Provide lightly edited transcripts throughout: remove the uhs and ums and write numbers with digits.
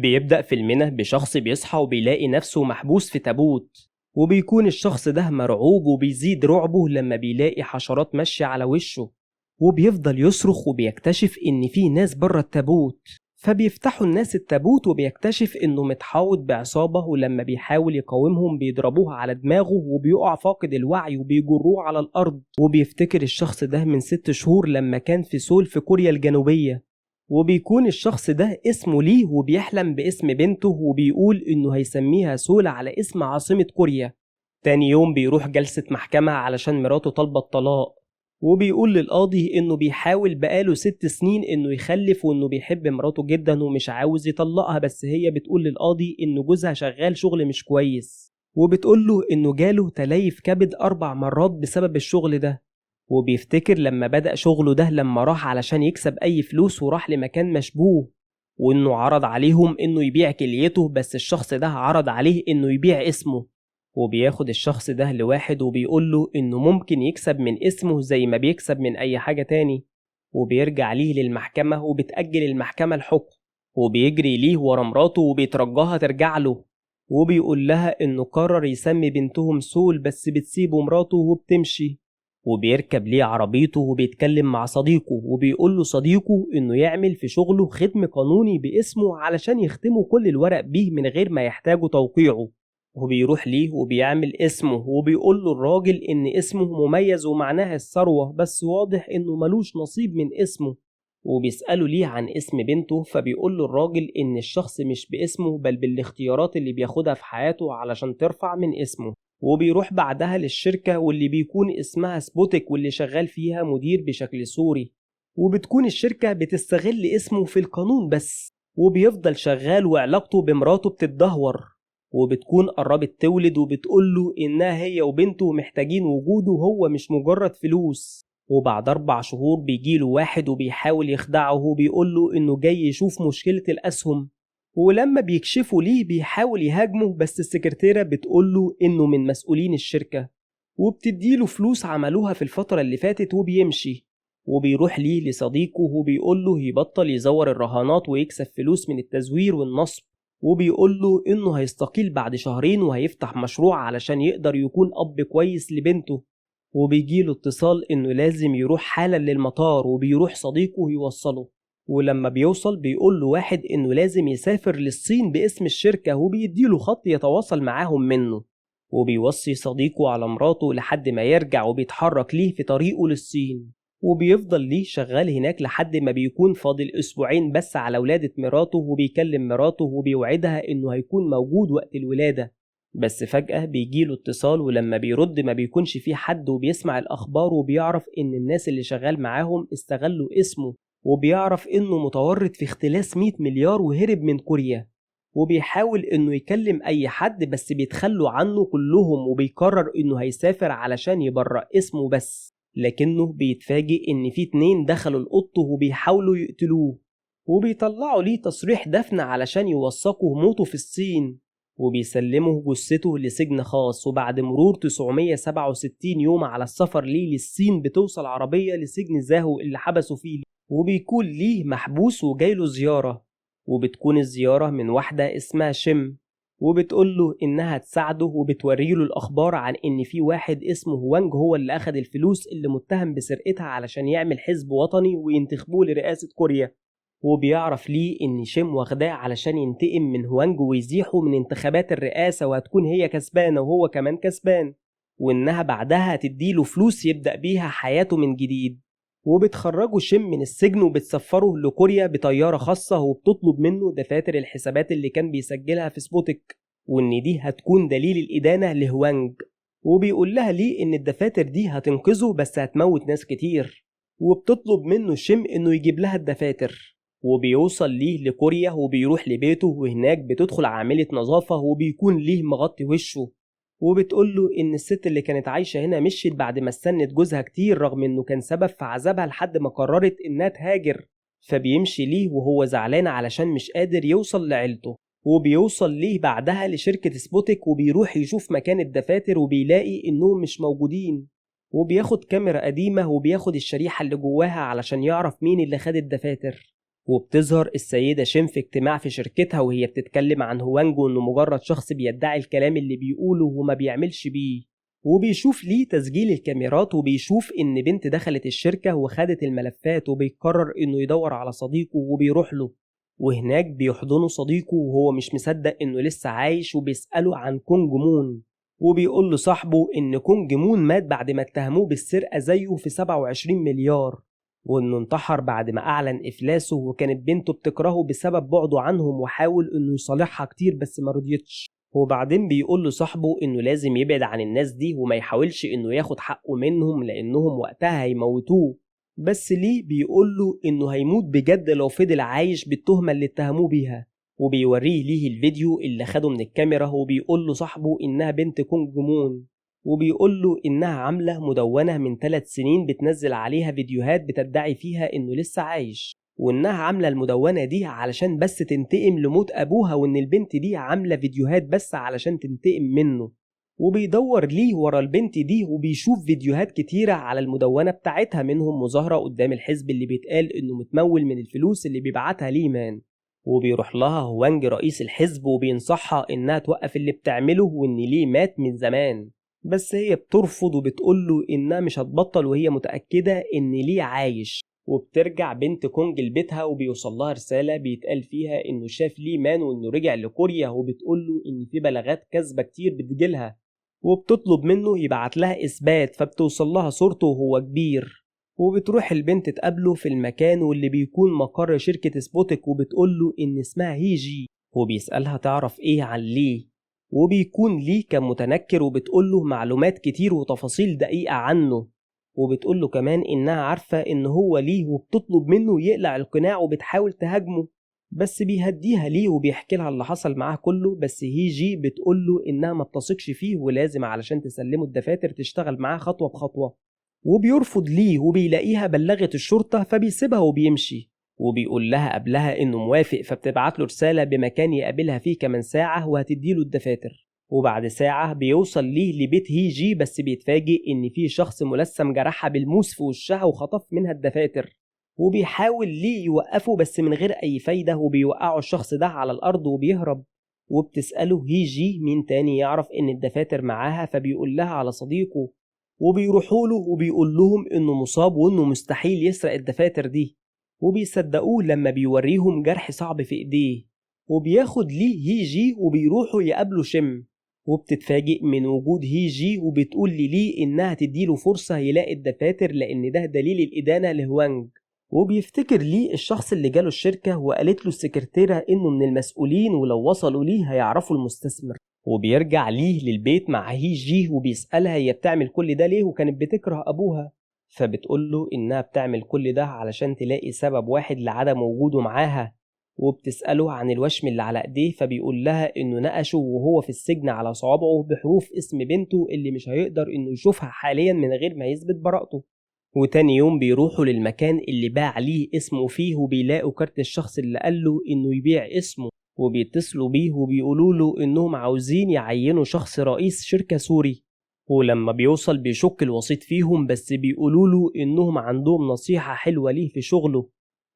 بيبدأ فيلمنا بشخص بيصحى وبيلاقي نفسه محبوس في تابوت، وبيكون الشخص ده مرعوب وبيزيد رعبه لما بيلاقي حشرات ماشية على وشه، وبيفضل يصرخ وبيكتشف إن في ناس بره التابوت. فبيفتحوا الناس التابوت وبيكتشف إنه متحوط بعصابة، ولما بيحاول يقاومهم بيضربوه على دماغه وبيقع فاقد الوعي وبيجروه على الأرض. وبيفتكر الشخص ده من 6 شهور لما كان في سول في كوريا الجنوبية، وبيكون الشخص ده اسمه ليه وبيحلم باسم بنته وبيقول إنه هيسميها سول على اسم عاصمة كوريا. تاني يوم بيروح جلسة محكمة علشان مراته طالبة الطلاق، وبيقول للقاضي إنه بيحاول بقاله 6 سنين إنه يخلف وإنه بيحب مراته جدا ومش عاوز يطلقها، بس هي بتقول للقاضي إنه جوزها شغال شغل مش كويس، وبتقوله إنه جاله تليف كبد 4 مرات بسبب الشغل ده. وبيفتكر لما بدأ شغله ده لما راح علشان يكسب أي فلوس وراح لمكان مشبوه، وإنه عرض عليهم إنه يبيع كليته، بس الشخص ده عرض عليه إنه يبيع اسمه. وبياخد الشخص ده لواحد وبيقوله إنه ممكن يكسب من اسمه زي ما بيكسب من أي حاجة تاني. وبيرجع ليه للمحكمة وبتأجل المحكمة الحكم، وبيجري ليه ورا مراته وبيترجاها ترجع له، وبيقول لها إنه قرر يسمي بنتهم سول، بس بتسيبه مراته وبتمشي. وبيركب ليه عربيته وبيتكلم مع صديقه وبيقول له صديقه إنه يعمل في شغله ختم قانوني باسمه علشان يختموا كل الورق بيه من غير ما يحتاجوا توقيعه. وبيروح ليه وبيعمل اسمه وبيقول له الراجل إن اسمه مميز ومعناه الثروة، بس واضح إنه ملوش نصيب من اسمه. وبيسأله ليه عن اسم بنته، فبيقول له الراجل إن الشخص مش باسمه بل بالاختيارات اللي بياخدها في حياته علشان ترفع من اسمه. وبيروح بعدها للشركة واللي بيكون اسمها سبوتك واللي شغال فيها مدير بشكل سوري، وبتكون الشركة بتستغل اسمه في القانون بس، وبيفضل شغال وعلاقته بمراته بتتدهور، وبتكون قربت تولد وبتقوله إنها هي وبنته محتاجين وجوده هو مش مجرد فلوس. وبعد 4 شهور بيجيله واحد وبيحاول يخدعه وبيقوله إنه جاي يشوف مشكلة الأسهم، ولما بيكشفوا ليه بيحاول يهاجمه، بس السكرتيرة بتقوله إنه من مسؤولين الشركة وبتديله فلوس عملوها في الفترة اللي فاتت وبيمشي. وبيروح ليه لصديقه وبيقوله يبطل يزور الرهانات ويكسب فلوس من التزوير والنصب، وبيقوله إنه هيستقيل بعد 2 شهور وهيفتح مشروع علشان يقدر يكون أب كويس لبنته. وبيجيله اتصال إنه لازم يروح حالا للمطار، وبيروح صديقه يوصله، ولما بيوصل بيقوله واحد إنه لازم يسافر للصين باسم الشركة وبيديله خط يتواصل معاهم منه. وبيوصي صديقه على مراته لحد ما يرجع وبيتحرك ليه في طريقه للصين، وبيفضل ليه شغال هناك لحد ما بيكون فاضل 2 أسبوع بس على ولادة مراته، وبيكلم مراته وبيوعدها إنه هيكون موجود وقت الولادة. بس فجأة بيجيله اتصال ولما بيرد ما بيكونش فيه حد، وبيسمع الأخبار وبيعرف إن الناس اللي شغال معاهم استغلوا اسمه، وبيعرف إنه متورط في اختلاس 100 مليار وهرب من كوريا. وبيحاول إنه يكلم أي حد بس بيتخلوا عنه كلهم، وبيقرر إنه هيسافر علشان يبرأ اسمه بس، لكنه بيتفاجئ إن في 2 دخلوا القط وبيحاولوا يقتلوه، وبيطلعوا ليه تصريح دفن علشان يوثقوا موته في الصين، وبيسلموا جثته لسجن خاص. وبعد مرور 967 يوم على السفر ليه للصين بتوصل عربية لسجن زاهو اللي حبسوا فيه، وبيكون ليه محبوس وجايله زيارة، وبتكون الزيارة من واحدة اسمها شم، وبتقوله إنها تساعده وبتوريله الأخبار عن إن في واحد اسمه هوانج هو اللي أخد الفلوس اللي متهم بسرقتها علشان يعمل حزب وطني وينتخبوه لرئاسة كوريا. وبيعرف ليه إن شم واخداه علشان ينتقم من هوانج ويزيحه من انتخابات الرئاسة، وهتكون هي كسبانة وهو كمان كسبان، وإنها بعدها هتديله فلوس يبدأ بيها حياته من جديد. وبتخرجوا شم من السجن وبتسفره لكوريا بطيارة خاصة، وبتطلب منه دفاتر الحسابات اللي كان بيسجلها في سبوتك، وإن دي هتكون دليل الإدانة لهوانج. وبيقول لها ليه إن الدفاتر دي هتنقذه بس هتموت ناس كتير، وبتطلب منه شم إنه يجيب لها الدفاتر. وبيوصل ليه لكوريا وبيروح لبيته، وهناك بتدخل عاملة نظافة وبيكون ليه مغطي وشه، وبتقوله إن الست اللي كانت عايشة هنا مشيت بعد ما استنت جوزها كتير رغم إنه كان سبب في عذابها لحد ما قررت إنها تهاجر. فبيمشي ليه وهو زعلان علشان مش قادر يوصل لعيلته، وبيوصل ليه بعدها لشركة سبوتك وبيروح يشوف مكان الدفاتر وبيلاقي إنهم مش موجودين، وبياخد كاميرا قديمة وبياخد الشريحة اللي جواها علشان يعرف مين اللي خد الدفاتر. وبتظهر السيدة شين في اجتماع في شركتها وهي بتتكلم عن هوانج وإنه مجرد شخص بيدعي الكلام اللي بيقوله وما بيعملش بيه. وبيشوف ليه تسجيل الكاميرات وبيشوف إن بنت دخلت الشركة وخدت الملفات، وبيقرر إنه يدور على صديقه وبيروح له، وهناك بيحضنه صديقه وهو مش مصدق إنه لسه عايش، وبيسأله عن كونج مون، وبيقول له صاحبه إن كونج مون مات بعد ما اتهموه بالسرقة زيه في 27 مليار، وإنه انتحر بعد ما أعلن إفلاسه، وكانت بنته بتكرهه بسبب بعده عنهم وحاول إنه يصالحها كتير بس مرضيتش. وبعدين بيقول له صاحبه إنه لازم يبعد عن الناس دي وما يحاولش إنه ياخد حقه منهم لأنهم وقتها هيموتوه، بس ليه بيقول له إنه هيموت بجد لو فضل عايش بالتهمة اللي اتهموه بيها. وبيوريه ليه الفيديو اللي خده من الكاميرا، وبيقول له صاحبه إنها بنت كونج مون، وبيقول له إنها عاملة مدونة من 3 سنين بتنزل عليها فيديوهات بتدعي فيها إنه لسه عايش، وإنها عاملة المدونة دي علشان بس تنتقم لموت أبوها، وإن البنت دي عاملة فيديوهات بس علشان تنتقم منه. وبيدور ليه ورا البنت دي وبيشوف فيديوهات كتيرة على المدونة بتاعتها، منهم مظاهرة قدام الحزب اللي بيتقال إنه متمول من الفلوس اللي بيبعتها ليمان. وبيروح لها هوانج رئيس الحزب وبينصحها إنها توقف اللي بتعمله وإن ليه مات من زمان، بس هي بترفض وبتقوله إنها مش هتبطل وهي متأكدة إن ليه عايش. وبترجع بنت كونج لبيتها وبيوصل لها رسالة بيتقال فيها إنه شاف ليه مان وإنه رجع لكوريا، وبتقوله إن في بلاغات كاذبة كتير بتجيلها، وبتطلب منه يبعت لها إثبات، فبتوصل لها صورته وهو كبير. وبتروح البنت تقابله في المكان واللي بيكون مقر شركة سبوتك، وبتقوله إن اسمها هيجي، وبيسألها تعرف إيه عن ليه، وبيكون ليه كان متنكر، وبتقوله معلومات كتير وتفاصيل دقيقة عنه، وبتقوله كمان إنها عارفة إن هو ليه، وبتطلب منه يقلع القناع وبتحاول تهاجمه، بس بيهديها ليه وبيحكي لها اللي حصل معاه كله. بس هيجي بتقوله إنها ما بتثقش فيه ولازم علشان تسلمه الدفاتر تشتغل معاه خطوة بخطوة، وبيرفض ليه وبيلاقيها بلغت الشرطة فبيسيبها وبيمشي، وبيقول لها قبلها إنه موافق، فبتبعت له رسالة بمكان يقابلها فيه كمان ساعة وهتديله الدفاتر. وبعد ساعة بيوصل ليه لبيت هيجي، بس بيتفاجئ إن فيه شخص ملثم جرحها بالموس في وشها وخطف منها الدفاتر، وبيحاول ليه يوقفه بس من غير أي فايدة، وبيوقعوا الشخص ده على الأرض وبيهرب. وبتسأله هيجي مين تاني يعرف إن الدفاتر معاها، فبيقول لها على صديقه، وبيروحوا له وبيقول لهم إنه مصاب وإنه مستحيل يسرق الدفاتر دي، وبيصدقوه لما بيوريهم جرح صعب في إيديه. وبياخد ليه هيجي وبيروحوا يقابلوا شم، وبتتفاجئ من وجود هيجي، وبتقول ليه إنها تديله فرصة يلاقي الدفاتر لأن ده دليل الإدانة لهوانج. وبيفتكر ليه الشخص اللي جاله الشركة وقالت له السكرتيرة إنه من المسؤولين ولو وصلوا ليه هيعرفوا المستثمر. وبيرجع ليه للبيت مع هيجي وبيسألها هي بتعمل كل ده ليه وكانت بتكره أبوها، فبتقوله إنها بتعمل كل ده علشان تلاقي سبب واحد لعدم وجوده معاها. وبتسأله عن الوشم اللي على ايديه، فبيقول لها إنه نقشه وهو في السجن على صوابعه بحروف اسم بنته اللي مش هيقدر إنه يشوفها حاليا من غير ما يثبت براءته. وتاني يوم بيروحوا للمكان اللي باع ليه اسمه فيه، وبيلاقوا كارت الشخص اللي قاله إنه يبيع اسمه، وبيتصلوا بيه وبيقولوا له إنهم عاوزين يعينوا شخص رئيس شركة سوري. ولما بيوصل بيشك الوسيط فيهم، بس بيقولوا له إنهم عندهم نصيحة حلوة ليه في شغله،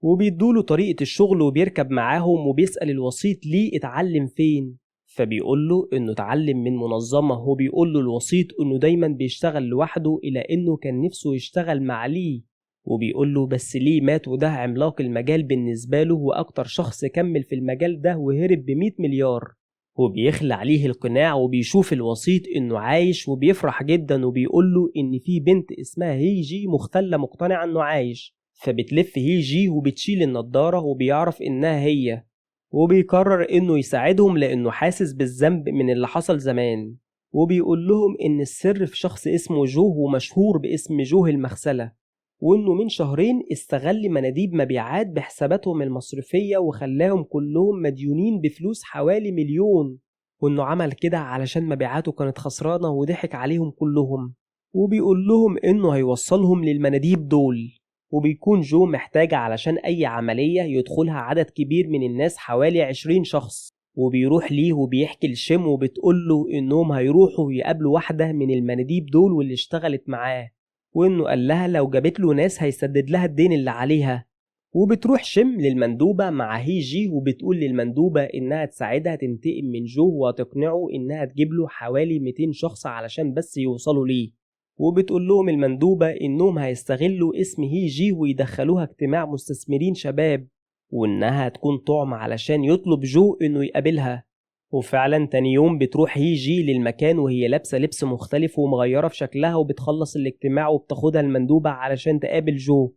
وبيدوله طريقة الشغل وبيركب معاهم، وبيسأل الوسيط ليه اتعلم فين، فبيقول له إنه اتعلم من منظمة، وبيقول له الوسيط إنه دايما بيشتغل لوحده إلى إنه كان نفسه يشتغل مع ليه، وبيقول له بس ليه مات وده عملاق المجال بالنسبة له وأكتر شخص كمل في المجال ده وهرب ب100 مليار. وبيخلع عليه القناع وبيشوف الوسيط إنه عايش وبيفرح جدا، وبيقول له إن في بنت اسمها هيجي مختلة مقتنعة إنه عايش، فبتلف هيجي وبتشيل النضارة وبيعرف إنها هي، وبيقرر إنه يساعدهم لأنه حاسس بالذنب من اللي حصل زمان. وبيقول لهم إن السر في شخص اسمه جو ومشهور باسم جو المغسلة، وإنه من شهرين استغل مناديب مبيعات بحساباتهم المصرفية وخلاهم كلهم مديونين بفلوس حوالي 1,000,000، وإنه عمل كده علشان مبيعاته كانت خسرانة وضحك عليهم كلهم. وبيقول لهم إنه هيوصلهم للمناديب دول، وبيكون جو محتاج علشان أي عملية يدخلها عدد كبير من الناس حوالي 20 شخص، وبيروح ليه وبيحكي لشم وبتقوله إنهم هيروحوا يقابلوا واحدة من المناديب دول واللي اشتغلت معاه، وإنه قال لها لو جابت له ناس هيسدد لها الدين اللي عليها. وبتروح شم للمندوبة مع هي جي وبتقول للمندوبة إنها تساعدها تنتقم من جو وتقنعه إنها تجيب له حوالي 200 شخص علشان بس يوصلوا ليه. وبتقول لهم المندوبة إنهم هيستغلوا اسم هي جي ويدخلوها اجتماع مستثمرين شباب، وإنها تكون طعم علشان يطلب جو إنه يقابلها. وفعلا تاني يوم بتروح هي جي للمكان وهي لابسة لبس مختلف ومغيرة في شكلها، وبتخلص الاجتماع وبتاخدها المندوبة علشان تقابل جو.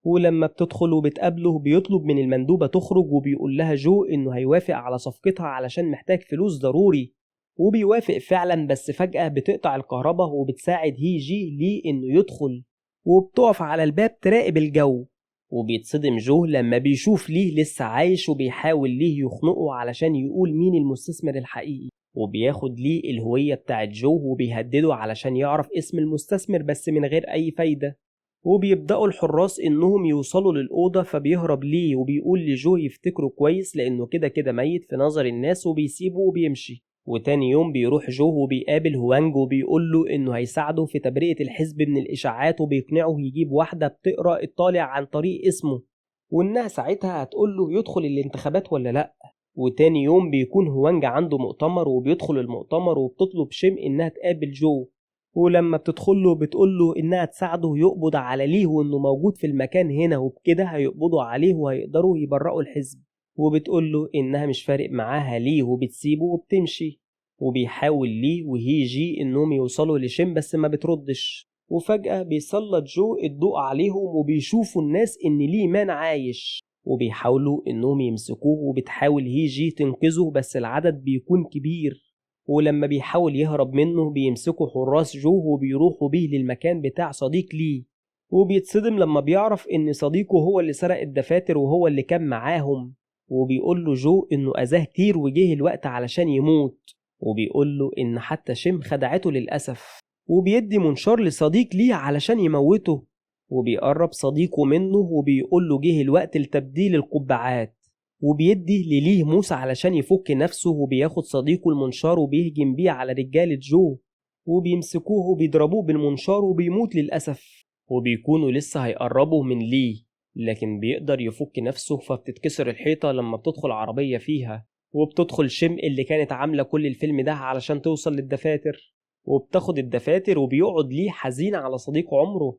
ولما بتدخل وبتقابله بيطلب من المندوبة تخرج، وبيقول لها جو إنه هيوافق على صفقتها علشان محتاج فلوس ضروري. وبيوافق فعلا، بس فجأة بتقطع الكهرباء وبتساعد هي جي ليه إنه يدخل، وبتقف على الباب تراقب الجو. وبيتصدم جو لما بيشوف ليه لسه عايش، وبيحاول ليه يخنقه علشان يقول مين المستثمر الحقيقي، وبياخد ليه الهوية بتاعت جو وبيهدده علشان يعرف اسم المستثمر بس من غير أي فايدة. وبيبدأوا الحراس إنهم يوصلوا للأوضة، فبيهرب ليه وبيقول لجو يفتكره كويس لأنه كده كده ميت في نظر الناس، وبيسيبه وبيمشي. وتاني يوم بيروح جو وبيقابل هوانج وبيقول له إنه هيساعده في تبرئة الحزب من الإشاعات، وبيقنعه يجيب واحدة بتقرأ الطالع عن طريق اسمه، وإنها ساعتها هتقول له يدخل الانتخابات ولا لأ. وتاني يوم بيكون هوانج عنده مؤتمر وبيدخل المؤتمر، وبتطلب شيم إنها تقابل جو. ولما بتدخله بتقوله إنها تساعده يقبض على ليه وإنه موجود في المكان هنا، وبكده هيقبضوا عليه وهيقدروا يبرئوا الحزب. وبتقوله إنها مش فارق معاها ليه وبتسيبه وبتمشي. وبيحاول ليه وهي جي إنهم يوصلوا لشيم بس ما بتردش. وفجأة بيسلط جو الضوء عليهم وبيشوفوا الناس إن ليه مان عايش، وبيحاولوا إنهم يمسكوه، وبتحاول هي جي تنقذه بس العدد بيكون كبير. ولما بيحاول يهرب منه بيمسكوا حراس جو وبيروحوا بيه للمكان بتاع صديق ليه. وبيتصدم لما بيعرف إن صديقه هو اللي سرق الدفاتر وهو اللي كان معاهم. وبيقول له جو إنه أذاه كتير وجه الوقت علشان يموت. وبيقول له إن حتى شيم خدعته للأسف. وبيدي منشار لصديق ليه علشان يموته. وبيقرب صديقه منه وبيقول له جه الوقت لتبديل القبعات. وبيدي لليه موسى علشان يفك نفسه، وبياخد صديقه المنشار وبيهجم بيه على رجالة جو، وبيمسكوه وبيضربوه بالمنشار وبيموت للأسف. وبيكونوا لسه هيقربوا من ليه، لكن بيقدر يفك نفسه، فبتتكسر الحيطة لما بتدخل عربية فيها. وبتدخل شيم اللي كانت عاملة كل الفيلم ده علشان توصل للدفاتر، وبتاخد الدفاتر وبيقعد ليه حزين على صديق عمره.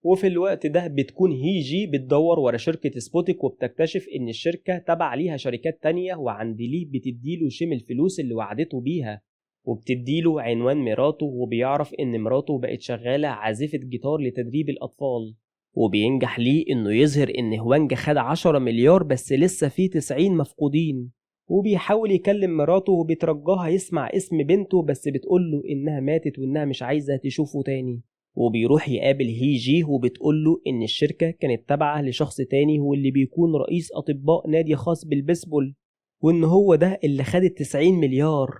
وفي الوقت ده بتكون هي جي بتدور ورا شركة سبوتيك، وبتكتشف إن الشركة تبع ليها شركات تانية، وعند ليه بتديله شيم الفلوس اللي وعدته بيها، وبتديله عنوان مراته، وبيعرف إن مراته بقت شغالة عازفة جيتار لتدريب الأطفال. وبينجح ليه إنه يظهر إن هوانج خد 10 مليار بس لسه فيه 90 مفقودين. وبيحاول يكلم مراته وبترجاها يسمع اسم بنته، بس بتقوله إنها ماتت وإنها مش عايزة تشوفه تاني. وبيروح يقابل هي جي وبتقوله إن الشركة كانت تابعة لشخص تاني هو اللي بيكون رئيس أطباء نادي خاص بالبيسبول، وإن هو ده اللي خد 90 مليار.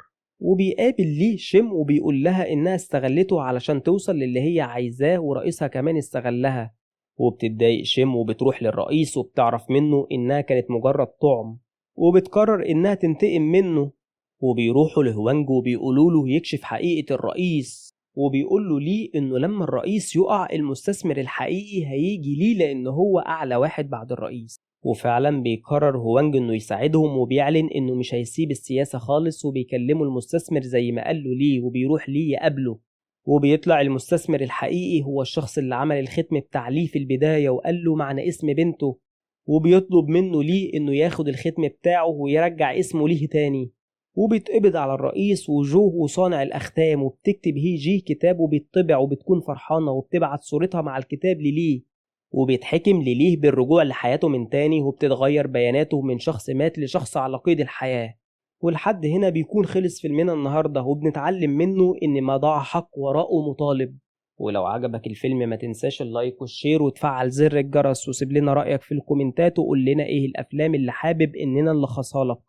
وبيقابل ليه شيم وبيقول لها إنها استغلته علشان توصل للي هي عايزاه، ورئيسها كمان استغلها. وبتتضايق شيم وبتروح للرئيس وبتعرف منه إنها كانت مجرد طعم، وبتقرر إنها تنتقم منه. وبيروحوا لهوانج وبيقولوله يكشف حقيقة الرئيس، وبيقوله ليه إنه لما الرئيس يقع المستثمر الحقيقي هيجي ليه لأنه هو أعلى واحد بعد الرئيس. وفعلا بيقرر هوانج إنه يساعدهم، وبيعلن إنه مش هيسيب السياسة خالص، وبيكلموا المستثمر زي ما قاله ليه، وبيروح ليه يقابله. وبيطلع المستثمر الحقيقي هو الشخص اللي عمل الختم بتاع ليه في البداية وقال له معنى اسم بنته، وبيطلب منه ليه إنه ياخد الختم بتاعه ويرجع اسمه ليه تاني. وبيتقبض على الرئيس وجو وصانع الأختام، وبتكتب هي جي كتاب وبيطبع، وبتكون فرحانة وبتبعت صورتها مع الكتاب لليه. وبيتحكم لليه بالرجوع لحياته من تاني، وبتتغير بياناته من شخص مات لشخص على قيد الحياة. ولحد هنا بيكون خلص فيلمنا النهاردة، وبنتعلم منه إن ما ضاع حق وراءه مطالب. ولو عجبك الفيلم ما تنساش اللايك والشير وتفعل زر الجرس، وسيب لنا رأيك في الكومنتات وقول لنا ايه الأفلام اللي حابب إننا نلخصها لك.